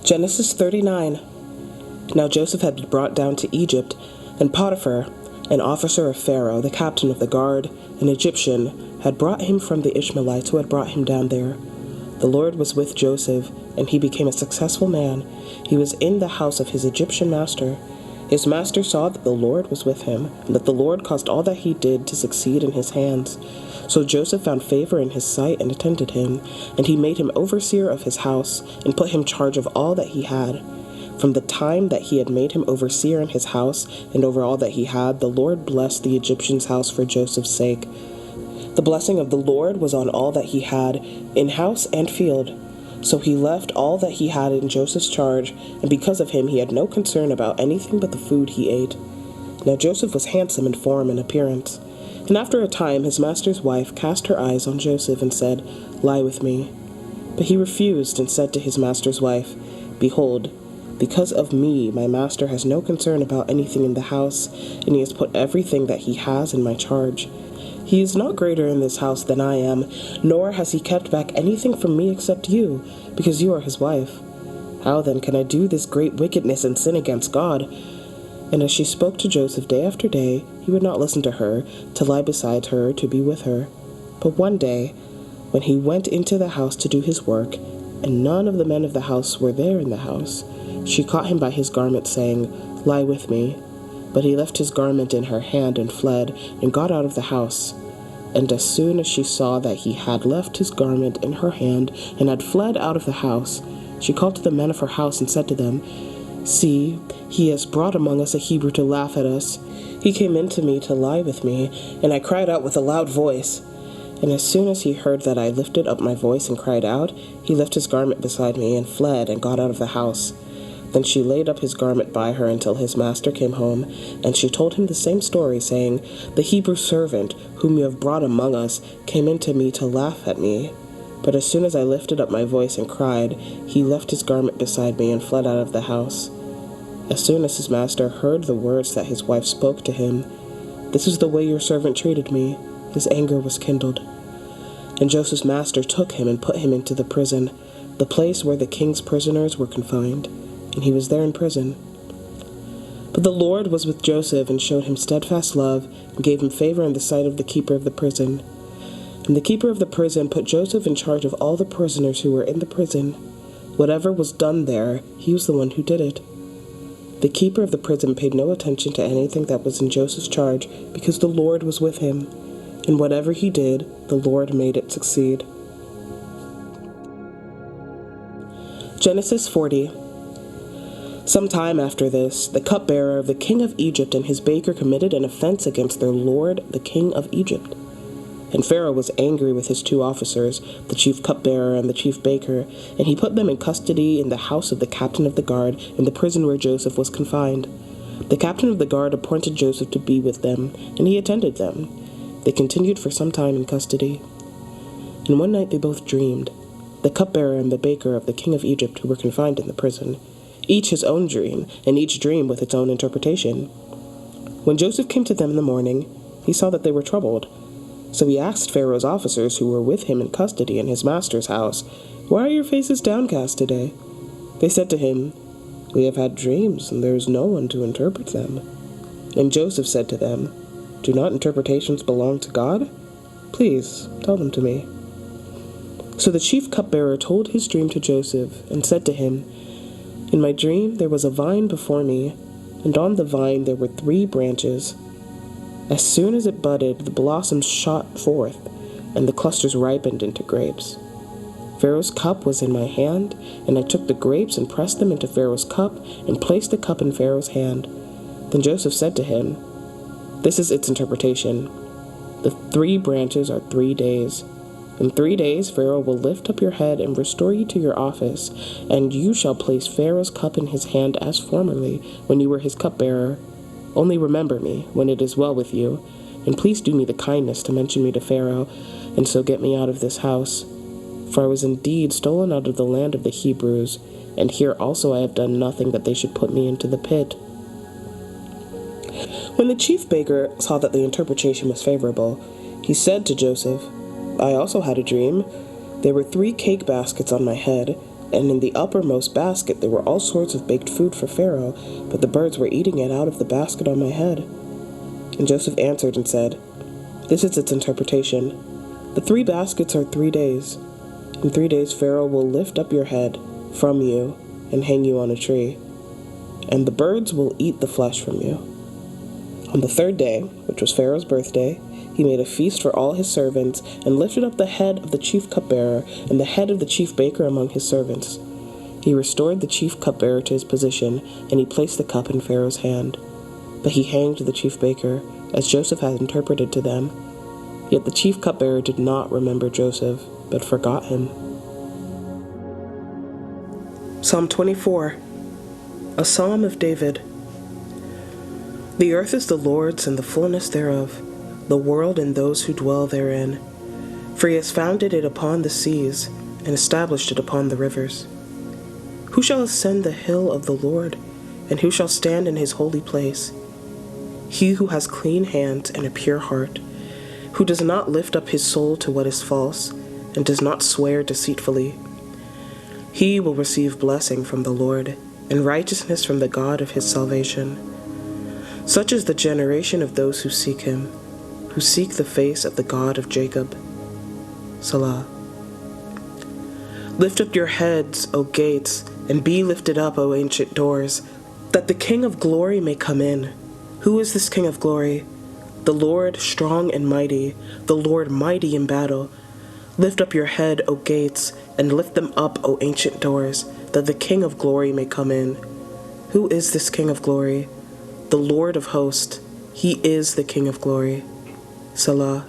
Genesis 39. Now Joseph had been brought down to Egypt, and Potiphar, an officer of Pharaoh, the captain of the guard, an Egyptian, had brought him from the Ishmaelites who had brought him down there. The Lord was with Joseph, and he became a successful man. He was in the house of his Egyptian master. His master saw that the Lord was with him, and that the Lord caused all that he did to succeed in his hands. So Joseph found favor in his sight and attended him, and he made him overseer of his house, and put him charge of all that he had. From the time that he had made him overseer in his house, and over all that he had, the Lord blessed the Egyptian's house for Joseph's sake. The blessing of the Lord was on all that he had, in house and field. So he left all that he had in Joseph's charge, and because of him he had no concern about anything but the food he ate. Now Joseph was handsome in form and appearance. And after a time his master's wife cast her eyes on Joseph and said, "Lie with me." But he refused and said to his master's wife, "Behold, because of me my master has no concern about anything in the house, and he has put everything that he has in my charge. He is not greater in this house than I am, nor has he kept back anything from me except you, because you are his wife. How then can I do this great wickedness and sin against God?" And as she spoke to Joseph day after day, he would not listen to her, to lie beside her, to be with her. But one day, when he went into the house to do his work, and none of the men of the house were there in the house, she caught him by his garment, saying, "Lie with me." But he left his garment in her hand and fled, and got out of the house. And as soon as she saw that he had left his garment in her hand, and had fled out of the house, she called to the men of her house and said to them, "See, he has brought among us a Hebrew to laugh at us. He came in to me to lie with me, and I cried out with a loud voice. And as soon as he heard that I lifted up my voice and cried out, he left his garment beside me and fled and got out of the house." Then she laid up his garment by her until his master came home, and she told him the same story, saying, "The Hebrew servant, whom you have brought among us, came in to me to laugh at me. But as soon as I lifted up my voice and cried, he left his garment beside me and fled out of the house." As soon as his master heard the words that his wife spoke to him, "This is the way your servant treated me," his anger was kindled. And Joseph's master took him and put him into the prison, the place where the king's prisoners were confined, and he was there in prison. But the Lord was with Joseph and showed him steadfast love and gave him favor in the sight of the keeper of the prison. And the keeper of the prison put Joseph in charge of all the prisoners who were in the prison. Whatever was done there, he was the one who did it. The keeper of the prison paid no attention to anything that was in Joseph's charge, because the Lord was with him, and whatever he did, the Lord made it succeed. Genesis 40. Some time after this, the cupbearer of the king of Egypt and his baker committed an offense against their lord, the king of Egypt. And Pharaoh was angry with his two officers, the chief cupbearer and the chief baker, and he put them in custody in the house of the captain of the guard, in the prison where Joseph was confined. The captain of the guard appointed Joseph to be with them, and he attended them. They continued for some time in custody. And one night they both dreamed, the cupbearer and the baker of the king of Egypt who were confined in the prison, each his own dream, and each dream with its own interpretation. When Joseph came to them in the morning, he saw that they were troubled. So he asked Pharaoh's officers who were with him in custody in his master's house, "Why are your faces downcast today?" They said to him, "We have had dreams, and there is no one to interpret them." And Joseph said to them, "Do not interpretations belong to God? Please, tell them to me." So the chief cupbearer told his dream to Joseph, and said to him, "In my dream there was a vine before me, and on the vine there were 3 branches. As soon as it budded, the blossoms shot forth, and the clusters ripened into grapes. Pharaoh's cup was in my hand, and I took the grapes and pressed them into Pharaoh's cup, and placed the cup in Pharaoh's hand." Then Joseph said to him, "This is its interpretation. The 3 branches are 3 days. In 3 days Pharaoh will lift up your head and restore you to your office, and you shall place Pharaoh's cup in his hand as formerly, when you were his cupbearer. Only remember me when it is well with you, and please do me the kindness to mention me to Pharaoh, and so get me out of this house. For I was indeed stolen out of the land of the Hebrews, and here also I have done nothing that they should put me into the pit." When the chief baker saw that the interpretation was favorable, he said to Joseph, "I also had a dream. There were 3 cake baskets on my head, And in the uppermost basket there were all sorts of baked food for Pharaoh, but the birds were eating it out of the basket on my head. And Joseph answered and said, This is its interpretation. The 3 baskets are 3 days. In 3 days Pharaoh will lift up your head from you and hang you on a tree, and the birds will eat the flesh from you. On the 3rd day, which was Pharaoh's birthday, he made a feast for all his servants, and lifted up the head of the chief cupbearer and the head of the chief baker among his servants. He restored the chief cupbearer to his position, and he placed the cup in Pharaoh's hand. But he hanged the chief baker, as Joseph had interpreted to them. Yet the chief cupbearer did not remember Joseph, but forgot him. Psalm 24, a psalm of David. The earth is the Lord's and the fullness thereof, the world and those who dwell therein. For he has founded it upon the seas, and established it upon the rivers. Who shall ascend the hill of the Lord, and who shall stand in his holy place? He who has clean hands and a pure heart, who does not lift up his soul to what is false, and does not swear deceitfully. He will receive blessing from the Lord, and righteousness from the God of his salvation. Such is the generation of those who seek him, who seek the face of the God of Jacob. Salah. Lift up your heads, O gates, and be lifted up, O ancient doors, that the King of glory may come in. Who is this King of glory? The Lord strong and mighty, the Lord mighty in battle. Lift up your head, O gates, and lift them up, O ancient doors, that the King of glory may come in. Who is this King of glory? The Lord of hosts. He is the King of glory. Salah.